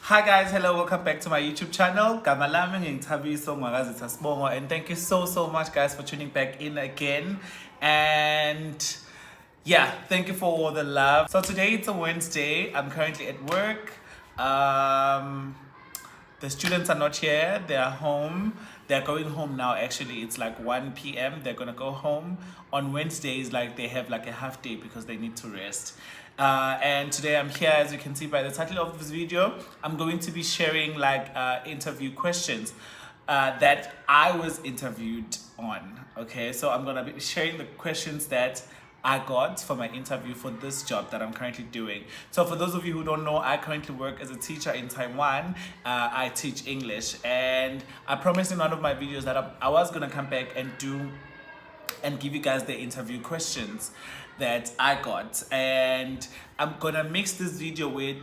Hi guys, hello, welcome back to my YouTube channel. Gama lami ngingithabiso ngakazitha Sibongo, and thank you so much guys for tuning back in again. And yeah, thank you for all the love. So today it's a Wednesday. I'm currently at work. The students are not here, they are home. They're going home now. Actually, it's like 1 p.m. They're gonna go home. On Wednesdays, like they have like a half day because they need to rest. And today I'm here, as you can see by the title of this video. I'm going to be sharing like interview questions that I was interviewed on. Okay, so I'm gonna be sharing the questions that I got for my interview for this job that I'm currently doing. So for those of you who don't know, I currently work as a teacher in Taiwan. I teach English, and I promised in one of my videos that I was gonna come back and give you guys the interview questions that I got. And I'm gonna mix this video with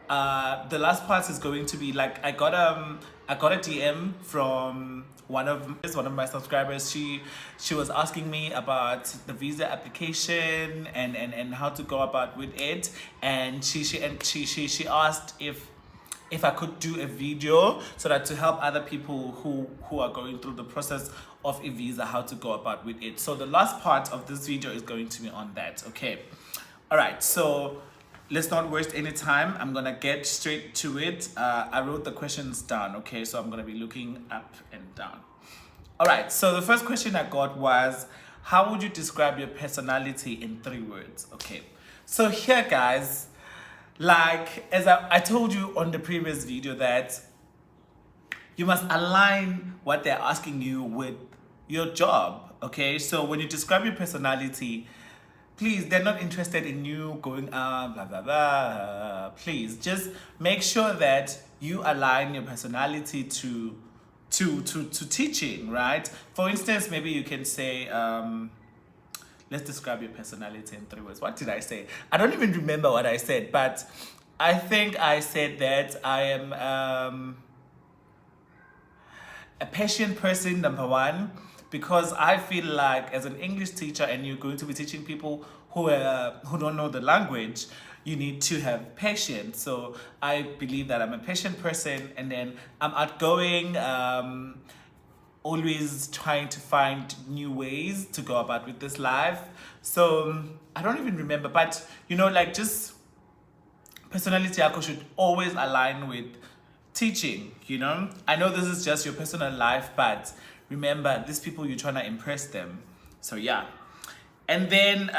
the last part is going to be like I got a DM from one of my subscribers. She was asking me about the visa application and how to go about with it, and she asked if I could do a video so that to help other people who are going through the process of a visa, how to go about with it. So the last part of this video is going to be on that. Okay, all right, so let's not waste any time. I'm gonna get straight to it. I wrote the questions down, okay? So I'm gonna be looking up and down. All right, so the first question I got was, how would you describe your personality in 3 words? Okay, so here guys, like as I told you on the previous video that you must align what they're asking you with your job, okay? So when you describe your personality, please, they're not interested in you going blah blah blah. Please just make sure that you align your personality to teaching, right? For instance, maybe you can say, let's describe your personality in 3 words. What did I say? I don't even remember what I said, but I think I said that I am a patient person, number 1. Because I feel like as an English teacher and you're going to be teaching people who don't know the language, you need to have patience. So I believe that I'm a patient person, and then I'm outgoing, always trying to find new ways to go about with this life. So I don't even remember, but you know, like just personality should always align with teaching, you know? I know this is just your personal life, but remember, these people, you're trying to impress them. So yeah. And then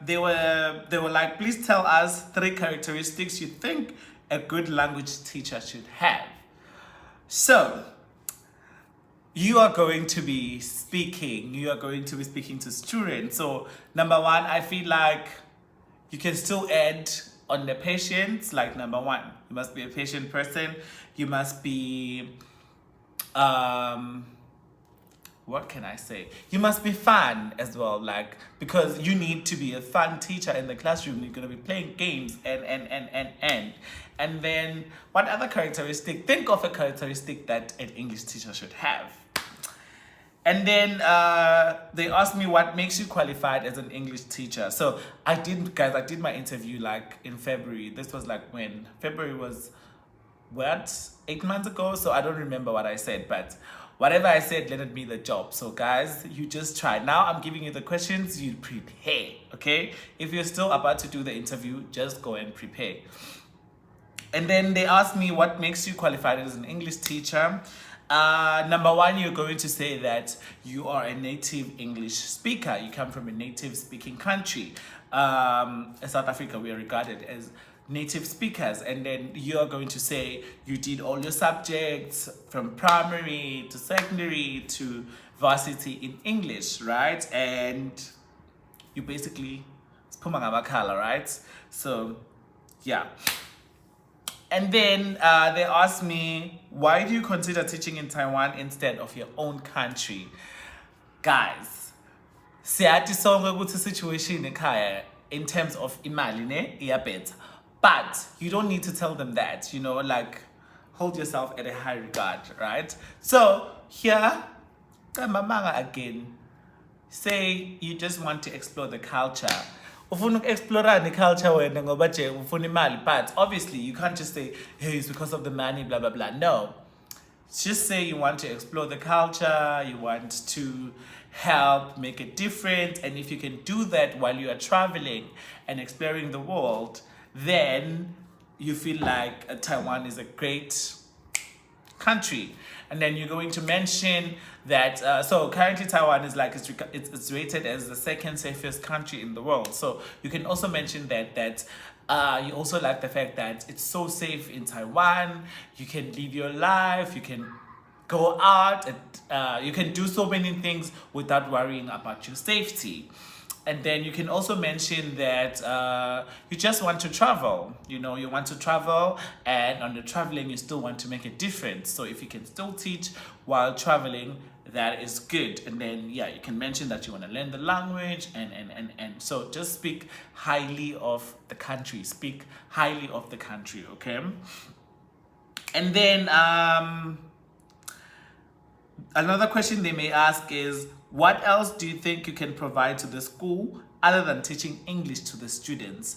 they were like, please tell us 3 characteristics you think a good language teacher should have. So you are going to be speaking to students. So number 1, I feel like you can still add on the patience. Like number 1, you must be a patient person. You must be what can I say? You must be fun as well, like, because you need to be a fun teacher in the classroom. You're gonna be playing games and then what other characteristic? Think of a characteristic that an English teacher should have. And then they asked me what makes you qualified as an English teacher. So I did my interview like in February. This was like when February was 8 months ago. So I don't remember what I said, but whatever I said landed me the job. So guys, you just try. Now I'm giving you the questions, you prepare, okay? If you're still about to do the interview, just go and prepare. And then they asked me what makes you qualified as an English teacher. Number 1, you're going to say that you are a native English speaker. You come from a native speaking country. In South Africa, we are regarded as native speakers. And then you're going to say you did all your subjects from primary to secondary to varsity in English, right? And you basically Sphuma ngabakhala, right? So yeah. And then they asked me, why do you consider teaching in Taiwan instead of your own country? Guys, siyathi sonke ukuthi situation ekhaya in terms of imali ne iyabhetha. But you don't need to tell them that, you know, like hold yourself at a high regard, right? So here, Mamanga again, say you just want to explore the culture. ufuna uku-explore the culture wena ngoba nje ufuna imali, but obviously you can't just say, hey, it's because of the money, blah blah blah. No, just say you want to explore the culture, you want to help make a difference, and if you can do that while you are traveling and exploring the world, then you feel like Taiwan is a great country. And then you're going to mention that so currently Taiwan is like it's rated as the second safest country in the world. So you can also mention that you also like the fact that it's so safe in Taiwan. You can live your life, you can go out, and you can do so many things without worrying about your safety. And then you can also mention that you just want to travel. You know, you want to travel, and on the traveling, you still want to make a difference. So if you can still teach while traveling, that is good. And then, yeah, you can mention that you want to learn the language, and so just speak highly of the country. Speak highly of the country, okay? And then another question they may ask is, what else do you think you can provide to the school other than teaching English to the students?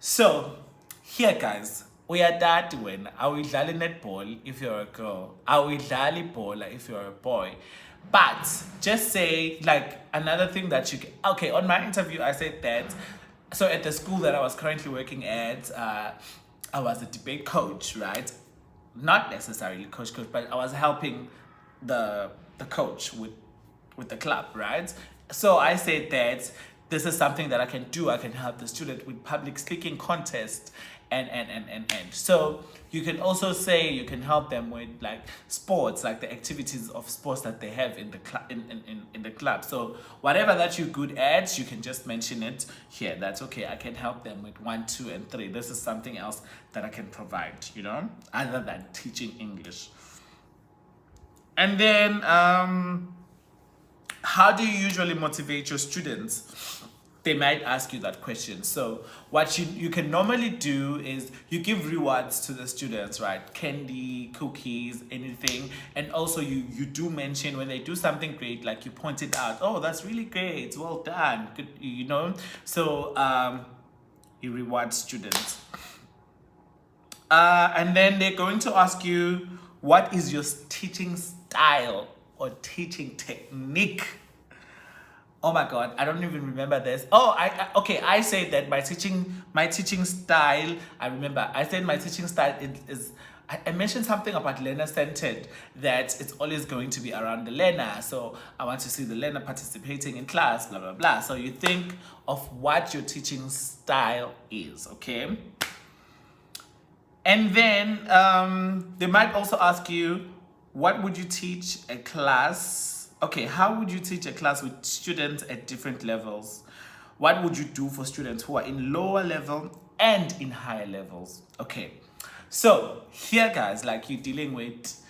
So, here guys, we are that when I will dlali netball if you're a girl, I will dlali bowler if you're a boy. But just say, like, another thing that you can, okay, on my interview I said that, so at the school that I was currently working at, I was a debate coach, right? Not necessarily coach, but I was helping the coach with the club, right? So I said that this is something that I can do. I can help the student with public speaking contest and. So you can also say you can help them with like sports, like the activities of sports that they have in the club in the club. So whatever that you're good at, you can just mention it here. That's okay. I can help them with 1, 2, and 3. This is something else that I can provide, you know, other than teaching English. And then how do you usually motivate your students? They might ask you that question. So what you can normally do is you give rewards to the students, right? Candy, cookies, anything. And also you do mention when they do something great, like you point it out. Oh, that's really great. Well done. Good, you know. So you reward students. And then they're going to ask you, what is your teaching style or teaching technique? Oh my god, I don't even remember this. Oh, I said that my teaching style, I remember. I said my teaching style is I mentioned something about learner-centered, that it's always going to be around the learner. So I want to see the learner participating in class, blah, blah, blah. So you think of what your teaching style is, okay? And then they might also ask you, what would you teach a class? Okay, how would you teach a class with students at different levels? What would you do for students who are in lower level and in higher levels? Okay, so here guys, like you're dealing with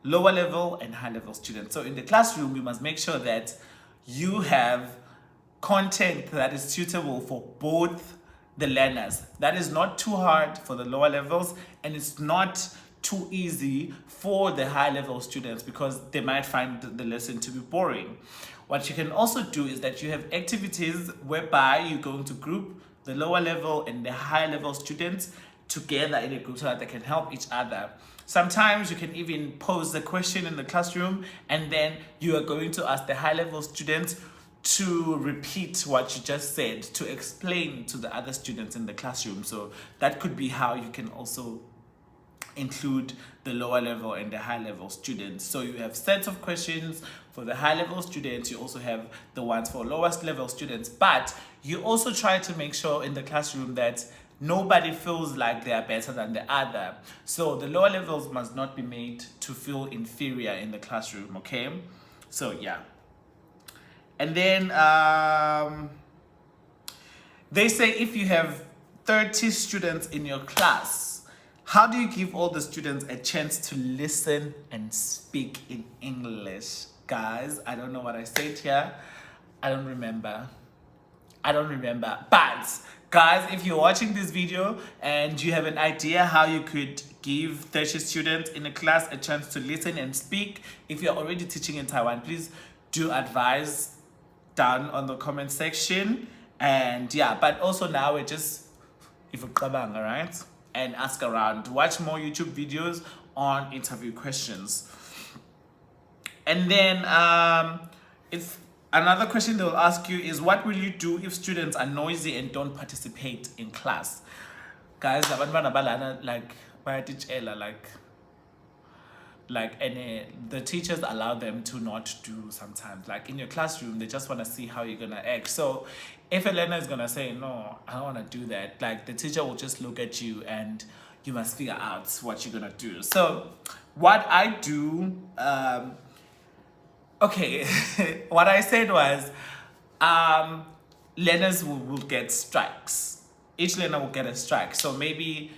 lower level and high level students. So in the classroom, you must make sure that you have content that is suitable for both the learners. That is not too hard for the lower levels, and it's not too easy for the high level students because they might find the lesson to be boring. What you can also do is that you have activities whereby you're going to group the lower level and the high level students together in a group so that they can help each other. Sometimes you can even pose the question in the classroom, and then you are going to ask the high level students to repeat what you just said, to explain to the other students in the classroom. So that could be how you can also include the lower level and the high level students. So you have sets of questions for the high level students, you also have the ones for lowest level students, but you also try to make sure in the classroom that nobody feels like they are better than the other. So the lower levels must not be made to feel inferior in the classroom, okay? So yeah. And then they say if you have 30 students in your class, how do you give all the students a chance to listen and speak in English? Guys, I don't know what I said here. I don't remember. But guys, if you're watching this video and you have an idea how you could give 30 students in a class a chance to listen and speak, if you're already teaching in Taiwan, please do advise down on the comment section. And yeah, but also now we're just, if you qabanga, right? And ask around. Watch more YouTube videos on interview questions. And then it's another question they'll ask you is, what will you do if students are noisy and don't participate in class? Guys, abantwana balana like bayatitshela like and the teachers allow them to not do sometimes, like in your classroom they just want to see how you're gonna act. So if a learner is gonna say no, I don't want to do that, like the teacher will just look at you and you must figure out what you're gonna do. So what I do, okay, what I said was learners will get strikes. Each learner will get a strike, so maybe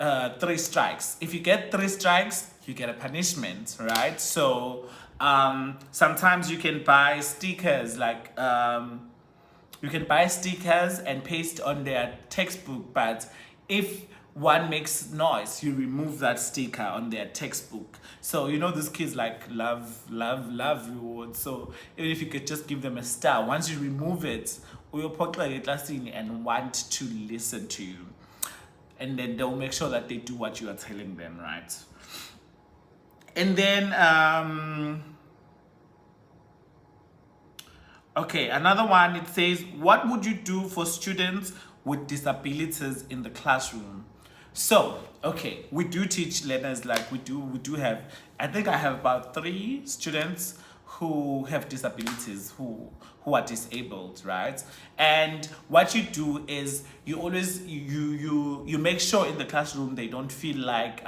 3 strikes. If you get 3 strikes, you get a punishment, right? So sometimes you can buy stickers, like you can buy stickers and paste on their textbook, but if one makes noise, you remove that sticker on their textbook. So you know these kids like love rewards. So even if you could just give them a star, once you remove it, we'll and want to listen to you. And then they'll make sure that they do what you are telling them, right? And then okay, another one, it says, what would you do for students with disabilities in the classroom? So okay, we do teach learners, like we do have, I think I have about 3 students who have disabilities, who are disabled, right? And what you do is you always you make sure in the classroom they don't feel like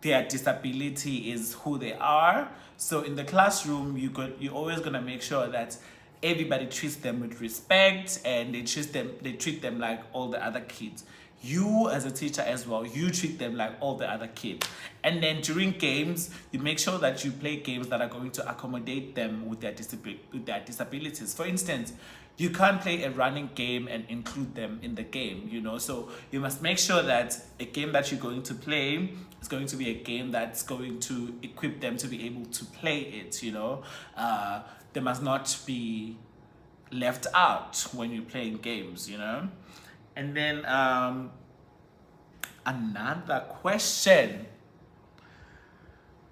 their disability is who they are. So in the classroom, you're always gonna make sure that everybody treats them with respect, and they treat them like all the other kids. You as a teacher as well, you treat them like all the other kids. And then during games, you make sure that you play games that are going to accommodate them with their disabilities. For instance, you can't play a running game and include them in the game, you know. So you must make sure that a game that you're going to play is going to be a game that's going to equip them to be able to play it, you know. They must not be left out when you're playing games, you know. And then another question.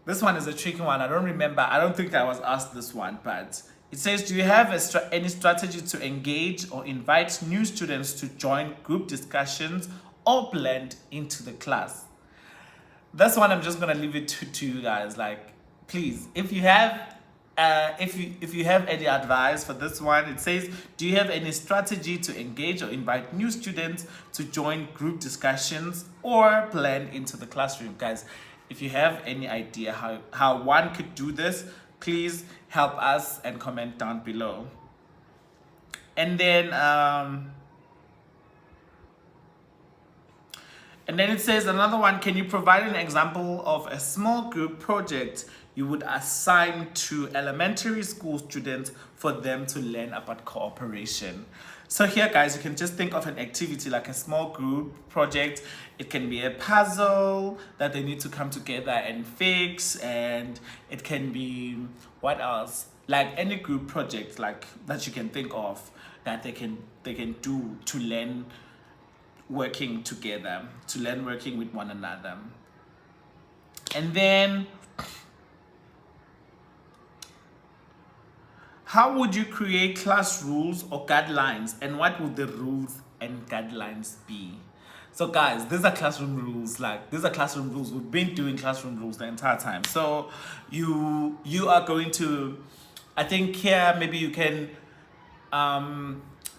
This one is a tricky one. I don't remember. I don't think I was asked this one, but it says, do you have any strategy to engage or invite new students to join group discussions or blend into the class? This one, I'm just gonna leave it to you guys. Like, please, if you have if you have any advice for this one, it says, do you have any strategy to engage or invite new students to join group discussions or blend into the classroom? Guys, if you have any idea how one could do this, please help us and comment down below. And then it says another one, can you provide an example of a small group project you would assign to elementary school students for them to learn about cooperation? So here, guys, you can just think of an activity like a small group project. It can be a puzzle that they need to come together and fix, and it can be, what else? Like any group project like that you can think of that they can do to learn working together, to learn working with one another. And then, how would you create class rules or guidelines, and what would the rules and guidelines be? So guys, these are classroom rules. Like, these are classroom rules. We've been doing classroom rules the entire time. So you are going to, I think here maybe you can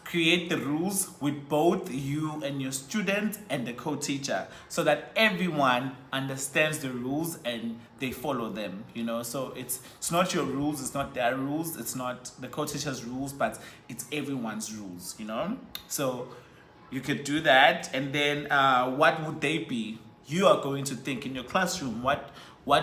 create the rules with both you and your student and the co-teacher, so that everyone understands the rules and they follow them, you know. So it's not your rules, it's not their rules, it's not the co-teacher's rules, but it's everyone's rules, you know. So you could do that. And then what would they be? You are going to think in your classroom, what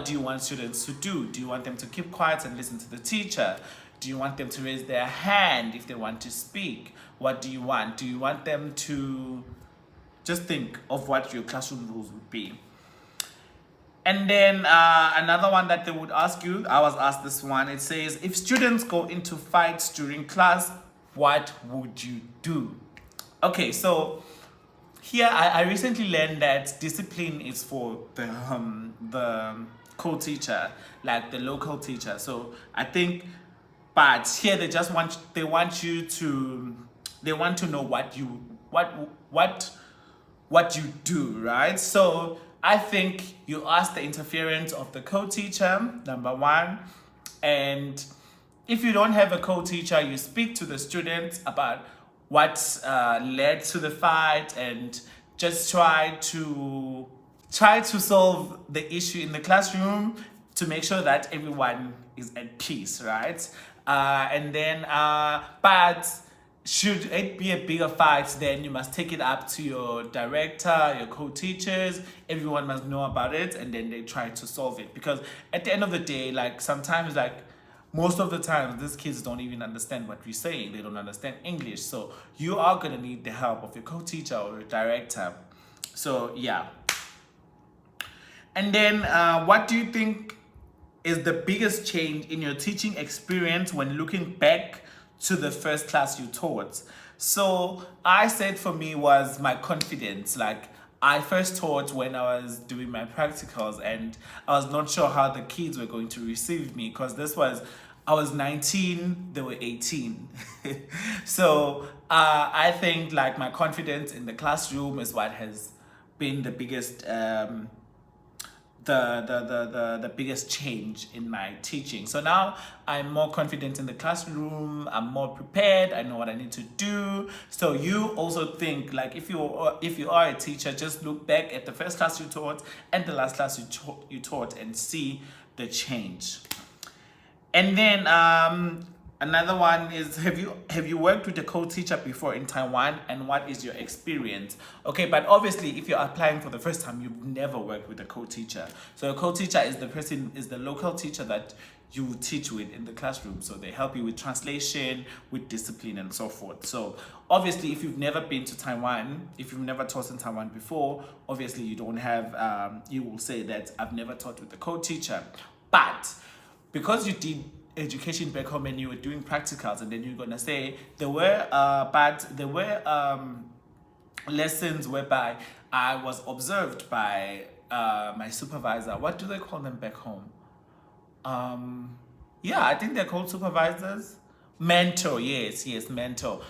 do you want students to do? Do you want them to keep quiet and listen to the teacher? Do you want them to raise their hand if they want to speak? What do you want? Do you want them to just think of what your classroom rules would be? And then another one that they would ask you, I was asked this one, it says, if students go into fights during class, what would you do? Okay, so here I recently learned that discipline is for the co-teacher, like the local teacher. So I think, but here they want you to, they want to know what you do, right? So I think you ask the interference of the co-teacher, number one. And if you don't have a co-teacher, you speak to the students about what led to the fight, and just try to solve the issue in the classroom to make sure that everyone is at peace, right? And then, but should it be a bigger fight, then you must take it up to your director, your co-teachers. Everyone must know about it, and then they try to solve it. Because at the end of the day, like sometimes, like most of the time, these kids don't even understand what we're saying. They don't understand English. So you are gonna need the help of your co-teacher or your director. So yeah. And then what do you think is the biggest change in your teaching experience when looking back to the first class you taught? So I said for me was my confidence. Like I first taught when I was doing my practicals, and I was not sure how the kids were going to receive me, because I was 19, they were 18. So I think like my confidence in the classroom is what has been the biggest the biggest change in my teaching. So now I'm more confident in the classroom, I'm more prepared, I know what I need to do. So you also think, like if you are a teacher, just look back at the first class you taught and the last class you taught and see the change. And then another one is, have you worked with a co-teacher before in Taiwan, and what is your experience? Okay, but obviously if you're applying for the first time, you've never worked with a co-teacher. So a co-teacher is the local teacher that you teach with in the classroom. So they help you with translation, with discipline, and so forth. So obviously if you've never been to Taiwan, if you've never taught in Taiwan before, obviously you don't have, you will say that I've never taught with a co-teacher. But because you did education back home and you were doing practicals, and then you're gonna say there were lessons whereby I was observed by my supervisor. What do they call them back home? Yeah, I think they're called supervisors. Mentor, yes, mentor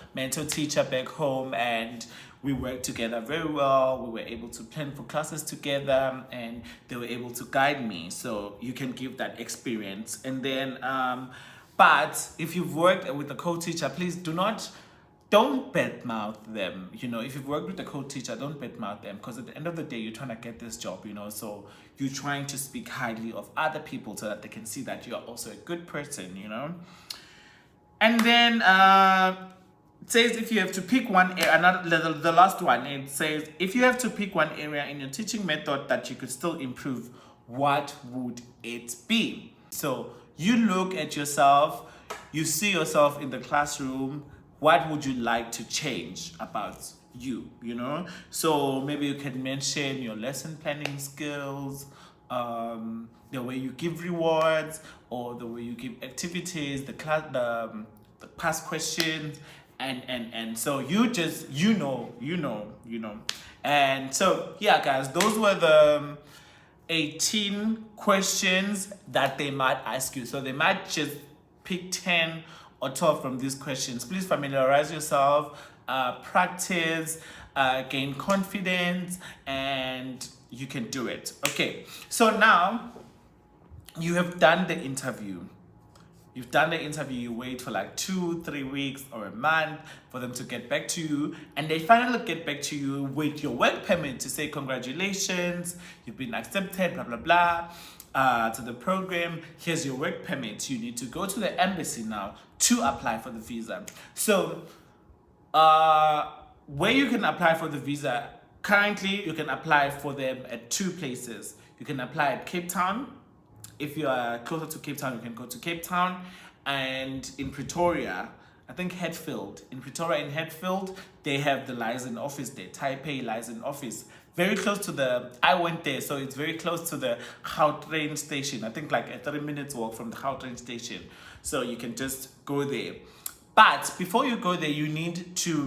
teacher back home, and we worked together very well. We were able to plan for classes together, and they were able to guide me. So you can give that experience. And then, but if you've worked with a co-teacher, please don't badmouth them. You know, if you've worked with a co-teacher, don't badmouth them, because at the end of the day, you're trying to get this job, you know, so you're trying to speak highly of other people so that they can see that you are also a good person, you know. And then it says, if you have to pick one area, the last one, it says, if you have to pick one area in your teaching method that you could still improve, what would it be? So you look at yourself, you see yourself in the classroom, what would you like to change about you, you know? So maybe you can mention your lesson planning skills, the way you give rewards, or the way you give activities, the past questions, and so you know. And so yeah, guys, those were the 18 questions that they might ask you. So they might just pick 10 or 12 from these questions. Please familiarize yourself, practice, gain confidence, and you can do it. Okay, so now you have done the interview. You've done the interview, you wait for like 2-3 weeks or a month for them to get back to you, and they finally get back to you with your work permit to say congratulations, you've been accepted, blah, blah, blah, to the program. Here's your work permit. You need to go to the embassy now to apply for the visa. So where you can apply for the visa, currently you can apply for them at 2 places. You can apply at Cape Town. If you are closer to Cape Town, you can go to Cape Town. And in Pretoria, I think Hatfield. In Pretoria and Hatfield, they have the liaison office there, Taipei liaison office. Very close to I went there, so it's very close to the Gautrain station. I think like a 30 minutes walk from the Gautrain station. So you can just go there. But before you go there, you need to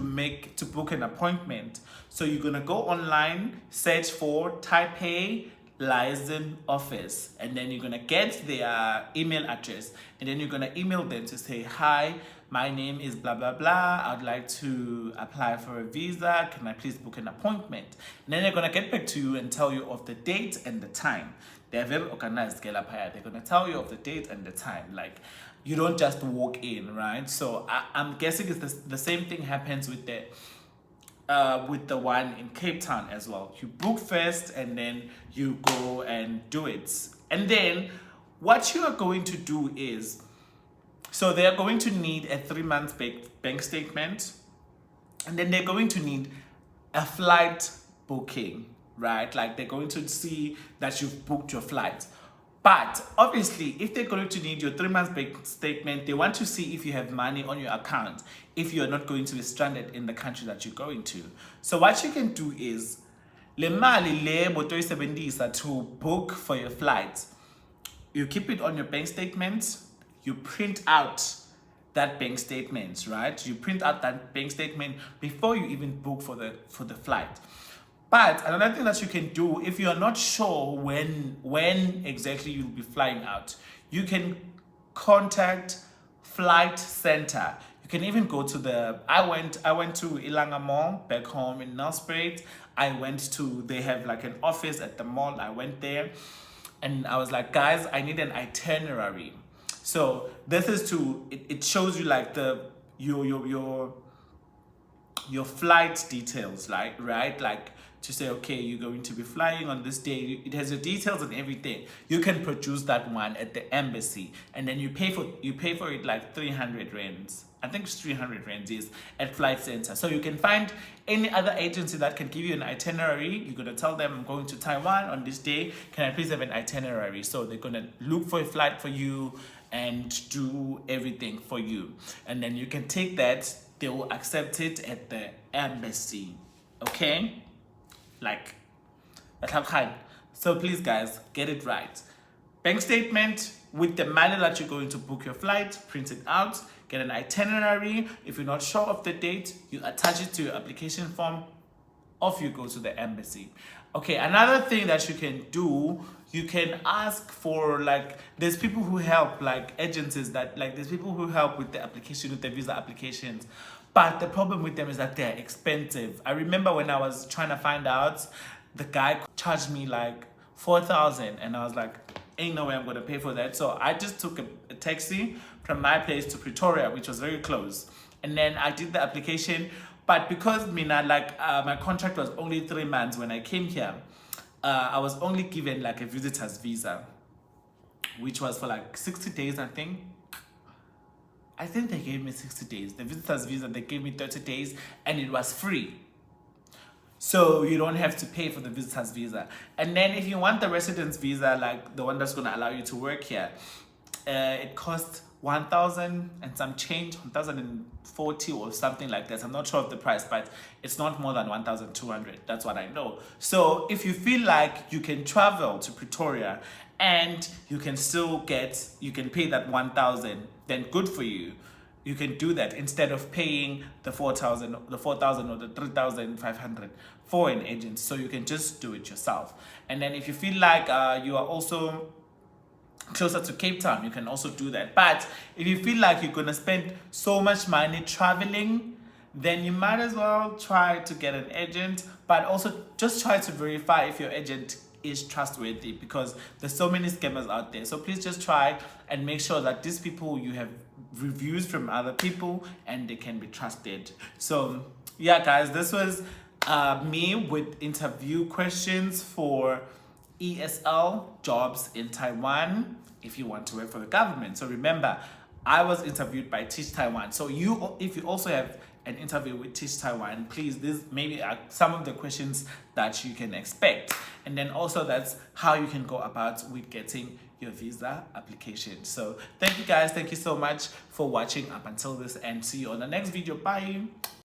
book an appointment. So you're gonna go online, search for Taipei liaison office, and then you're gonna get their email address, and then you're gonna email them to say, hi, my name is blah blah blah, I'd like to apply for a visa, can I please book an appointment? And then they're gonna get back to you and tell you of the date and the time. They're very organized, they're gonna tell you of the date and the time. Like, you don't just walk in, right? So I'm guessing it's the same thing happens with the one in Cape Town as well. You book first and then you go and do it. And then what you are going to do is, so they're going to need a 3-month bank statement, and then they're going to need a flight booking, right? Like, they're going to see that you've booked your flight. But obviously, if they're going to need your 3-month bank statement, they want to see if you have money on your account, if you're not going to be stranded in the country that you're going to. So what you can do is, le mali le botoyisebenzisa to book for your flight, you keep it on your bank statement, you print out that bank statement, right? You print out that bank statement before you even book for the flight. But another thing that you can do, if you're not sure when exactly you'll be flying out, you can contact Flight Center. You can even go to I went to Ilanga Mall back home in Nelspruit. They have like an office at the mall. I went there and I was like, guys, I need an itinerary. So this is it shows you like your flight details, like, right? Like, to say, okay, you're going to be flying on this day. It has your details and everything. You can produce that one at the embassy, and then you pay for it like 300 rands. I think it's 300 rands is at Flight Center. So you can find any other agency that can give you an itinerary. You're gonna tell them, I'm going to Taiwan on this day. Can I please have an itinerary? So they're gonna look for a flight for you and do everything for you. And then you can take that. They will accept it at the embassy. Okay? Like, so please, guys, get it right. Bank statement with the money that you're going to book your flight, print it out, get an itinerary. If you're not sure of the date, you attach it to your application form. Off you go to the embassy. Okay, another thing that you can do, you can ask for, like, there's people who help, like agencies there's people who help with the application, with the visa applications. But the problem with them is that they're expensive. I remember when I was trying to find out, the guy charged me like 4,000, and I was like, ain't no way I'm gonna pay for that. So I just took a taxi from my place to Pretoria, which was very close. And then I did the application. But because my contract was only 3 months when I came here, I was only given like a visitor's visa, which was for like 60 days, I think. I think they gave me 60 days. The visitor's visa, they gave me 30 days, and it was free. So you don't have to pay for the visitor's visa. And then if you want the residence visa, like the one that's going to allow you to work here, it costs 1,000 and some change, 1,040 or something like that. I'm not sure of the price, but it's not more than 1,200. That's what I know. So if you feel like you can travel to Pretoria and you can pay that 1,000, then good for you. You can do that instead of paying the 4,000 or the 3,500 for an agent. So you can just do it yourself. And then if you feel like you are also closer to Cape Town, you can also do that. But if you feel like you're gonna spend so much money traveling, then you might as well try to get an agent, but also just try to verify if your agent is trustworthy, because there's so many scammers out there. So please just try and make sure that these people, you have reviews from other people and they can be trusted. So yeah, guys, this was me with interview questions for ESL jobs in Taiwan if you want to work for the government. So remember, I was interviewed by Teach Taiwan. So if you also have an interview with Teach Taiwan, please, this maybe are some of the questions that you can expect. And then also that's how you can go about with getting your visa application. So thank you guys. Thank you so much for watching up until this end. See you on the next video. Bye.